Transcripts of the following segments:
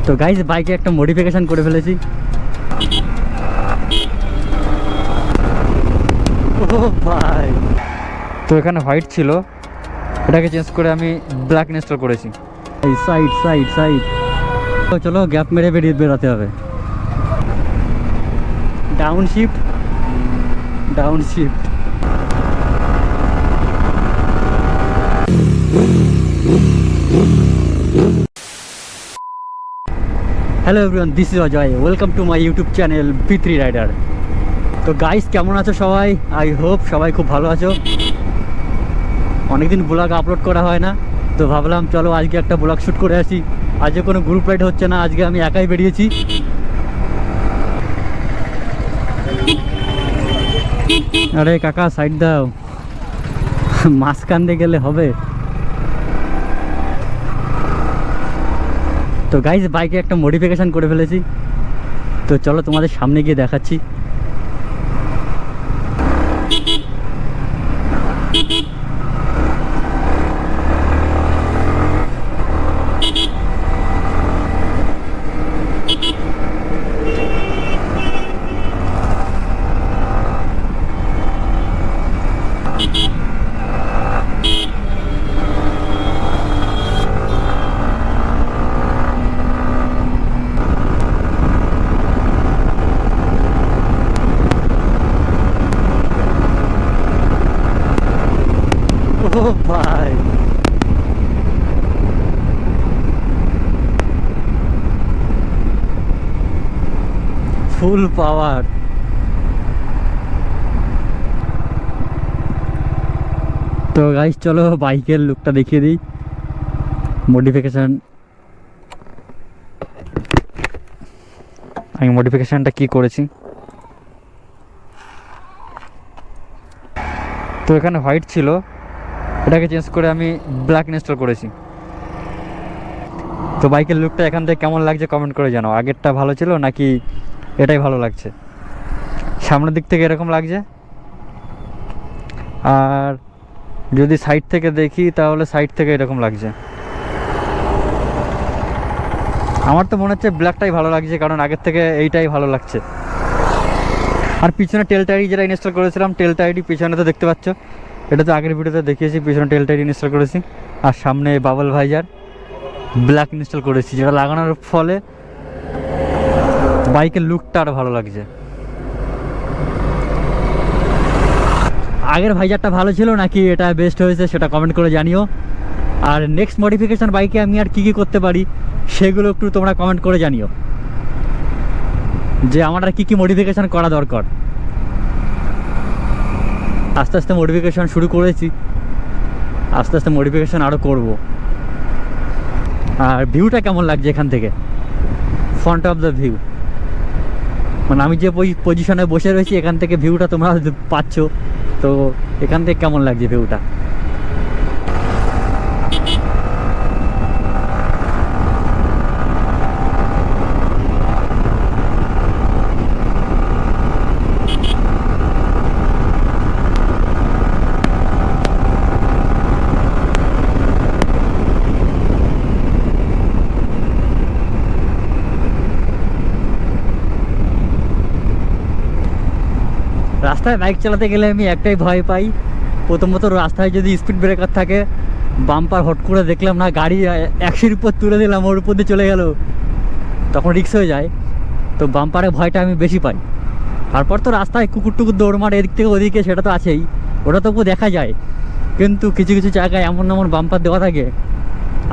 তো গাইস বাইকে একটা মডিফিকেশন করে ফেলেছি। ও ভাই, তো এখানে হোয়াইট ছিল, এটাকে চেঞ্জ করে আমি ব্ল্যাক ইনস্টল করেছি। এই সাইড সাইড সাইড, তো চলো গ্যাপ মেরে বেরোতে হবে। Down shift down shift. Hello everyone, this is Ajay, welcome to my YouTube channel V3 rider. তো গাইস কেমন আছো সবাই? আই হোপ সবাই খুব ভালো আছো। অনেকদিন ব্লগ আপলোড করা হয় না, তো ভাবলাম চলো আজকে একটা ব্লগ শ্যুট করে আসি। আজকে কোনো গ্রুপ রাইড হচ্ছে না, আজকে আমি একাই বেরিয়েছি। আরে কাকা সাইড দাও, মাঝখান দিয়ে গেলে হবে? তো গাইস বাইকে একটা মডিফিকেশন করে ফেলেছি, তো চলো তোমাদের সামনে গিয়ে দেখাচ্ছি। ও ভাই, ফুল পাওয়ার। তো গাইস চলো বাইকের লুকটা দেখিয়ে দিই। আমি মডিফিকেশনটা কি করেছি, তো এখানে হোয়াইট ছিল, এটাকে চেঞ্জ করে আমি ব্ল্যাক ইনস্টল করেছি। তো বাইকের লুকটা এখান থেকে কেমন লাগছে কমেন্ট করে জানাও। আগেরটা ভালো ছিল নাকি এটাই ভালো লাগছে? সামনের দিক থেকে এরকম লাগছে, আর যদি সাইড থেকে দেখি তাহলে সাইড থেকে এরকম লাগছে। আমার তো মনে হচ্ছে ব্ল্যাকটাই ভালো লাগছে, কারণ আগের থেকে এইটাই ভালো লাগছে। আর পিছনে টেল টায়ারি যেটা ইনস্টল করেছিলাম, টেল টায়ারি পিছনে তো দেখতে পাচ্ছ, এটা তো আগের ভিডিওতে দেখিয়েছি। পিছনে টেল টায়ারি ইনস্টল করেছি, আর সামনে বাবল ভাইজার ব্ল্যাক ইনস্টল করেছি, যেটা লাগানোর ফলে বাইকের লুকটা আরও ভালো লাগছে। আগের ভাইজারটা ভালো ছিল নাকি এটা বেস্ট হয়েছে সেটা কমেন্ট করে জানিও। আর নেক্সট মডিফিকেশান বাইকে আমি আর কী করতে পারি সেগুলো একটু তোমরা কমেন্ট করে জানিও, যে আমার আর কী মডিফিকেশান করা দরকার। আস্তে আস্তে মডিফিকেশান শুরু করেছি, আস্তে আস্তে মডিফিকেশান আরও করব। আর ভিউটা কেমন লাগছে এখান থেকে, ফ্রন্ট অফ দ্য ভিউ, মানে আমি যে পজিশনে বসে রয়েছি এখান থেকে ভিউটা তোমরা পাচ্ছ, তো এখান থেকে কেমন লাগছে ভিউটা? রাস্তায় বাইক চালাতে গেলে আমি একটাই ভয় পাই, প্রথমত রাস্তায় যদি স্পিড ব্রেকার থাকে, বাম্পার হট করে দেখলাম না, গাড়ি 100-এর উপর তুলে দিলাম, ওর উপর দিয়ে চলে গেল, তখন রিস্ক হয়ে যায়। তো বাম্পারের ভয়টা আমি বেশি পাই। তারপর তো রাস্তায় কুকুর টুকুর দৌড় মারে এদিক থেকে ওদিকে, সেটা তো আছেই, ওটা তবুও দেখা যায়। কিন্তু কিছু কিছু জায়গায় এমন এমন বাম্পার দেওয়া থাকে,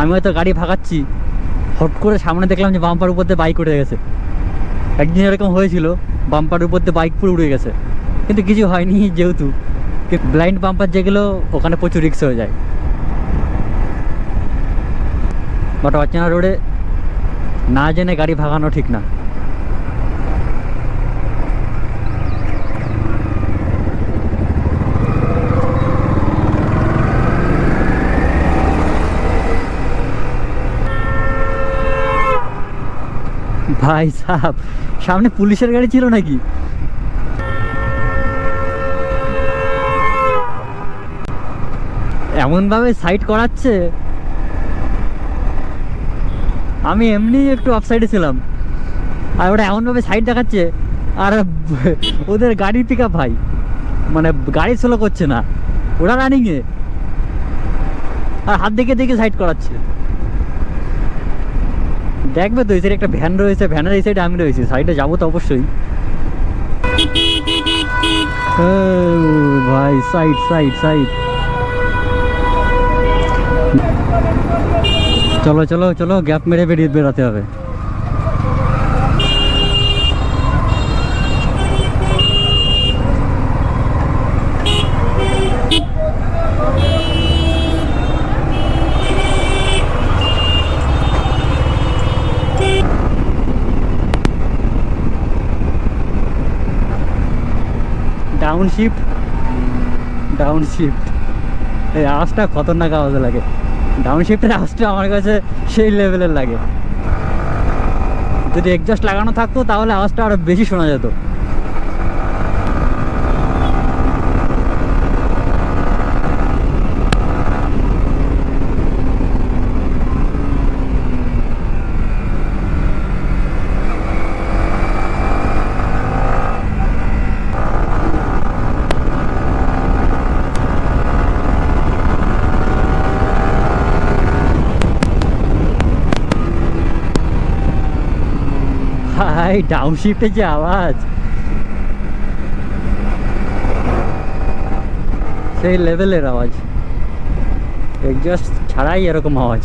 আমি হয়তো গাড়ি ভাগাচ্ছি, হট করে সামনে দেখলাম যে বাম্পার উপর দিয়ে বাইক উঠে গেছে। একদিন এরকম হয়েছিল, বাম্পার উপর দিয়ে বাইক পুরো উড়ে গেছে, কিন্তু কিছু হয়নি, যেহেতু ব্লাইন্ড বাম্পার যেগুলো ওখানে প্রচুর রিস্ক হয়ে যায়। বাট অচেনা রোডে না জেনে গাড়ি ভাগানো ঠিক না। ভাই সাহেব, সামনে পুলিশের গাড়ি ছিল নাকি? এমনভাবে সাইড করাচ্ছে, আমি এমনি একটু অফ সাইডে ছিলাম, আর ওটা এমনভাবে সাইড দেখাচ্ছে, আর ওদের গাড়ির পিক আপ ভাই, মানে গাড়ি স্লো করছে না, ওরা রানিংয়ে, আর হাত দেখে দেখে সাইড করাচ্ছে। দেখবে তো এই সাইডে একটা ভ্যান রয়েছে, ভ্যানের এই সাইডে আমি রয়েছি, সাইডে যাবো তো অবশ্যই। ভাই সাইড সাইড সাইড, চলো চলো চলো, গ্যাপ মেরে বেরাতে হবে। ডাউন শিফট, ডাউন শিফট, এই আওয়াজটা খতরনাক আওয়াজ লাগে। ডাউন শিফটের আওয়াজটা আমার কাছে সেই লেভেলের লাগে। যদি এক্সজস্ট লাগানো থাকতো তাহলে আওয়াজটা আরো বেশি শোনা যেত। ভাই ডাউন শিফটে যে আওয়াজ, সেই লেভেলের আওয়াজ, এক্সজস্ট ছাড়াই এরকম আওয়াজ।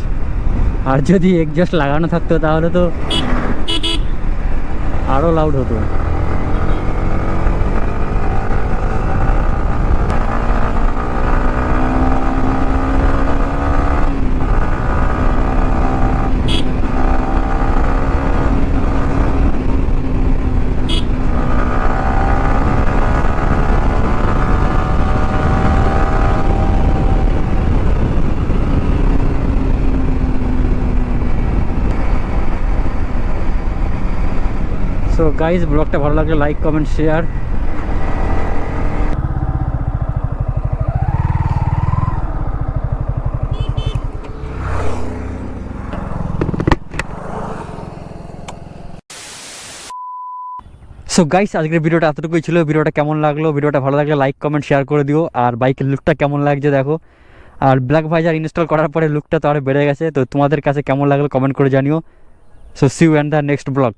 আর যদি এক্সজস্ট লাগানো থাকতো তাহলে তো আরো লাউড হতো। সো গাইজ, ব্লগটা ভালো লাগলে like comment share. So guys, আজকের ভিডিওটা এতটুকুই ছিল। ভিডিওটা কেমন লাগলো, ভিডিওটা ভালো লাগলে লাইক কমেন্ট শেয়ার করে দিও। আর বাইকের লুকটা কেমন লাগছে দেখো। আর ব্ল্যাক ভাইজার ইনস্টল করার পরে লুকটা তো আরও বেড়ে গেছে। তো তোমাদের কাছে কেমন লাগলো কমেন্ট করে জানিও। So see you and the next blog.